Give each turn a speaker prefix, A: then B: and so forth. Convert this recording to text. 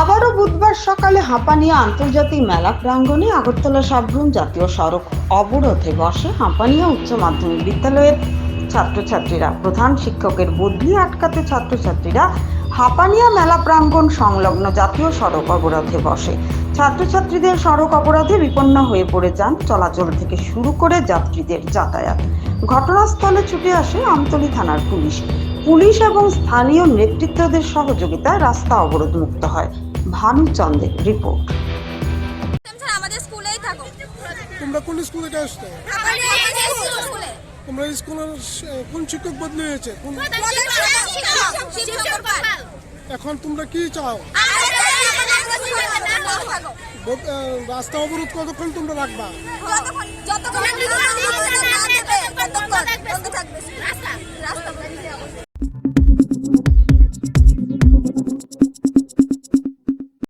A: আবারও বুধবার সকালে হাঁপানিয়া আন্তর্জাতিক মেলা প্রাঙ্গণে আগরতলা সাবরুম জাতীয় সড়ক অবরোধে বসে হাঁপানিয়া উচ্চ মাধ্যমিক বিদ্যালয়ের ছাত্রছাত্রীরা। প্রধান শিক্ষকের বদলি আটকাতে ছাত্রছাত্রীরা হাঁপানিয়া মেলা প্রাঙ্গণ সংলগ্ন জাতীয় সড়ক অবরোধে বসে। ছাত্রছাত্রীদের সড়ক অবরোধে বিপন্ন হয়ে পড়ে যান চলাচল থেকে শুরু করে যাত্রীদের যাতায়াত। ঘটনাস্থলে ছুটে আসে আমতলী থানার পুলিশ এবং স্থানীয় নেতৃত্বদের সহযোগিতায় রাস্তা অবরোধ মুক্ত হয়। ভানুচন্দ্রের রিপোর্ট।
B: আমাদের স্কুলেই থাকো।
C: তোমরা কোন স্কুলে আসছো? তোমরা স্কুলের কোন শিক্ষক বদলি হয়েছে? এখন তোমরা কি চাও? রাস্তা অবরোধ কতক্ষণ তোমরা রাখবা?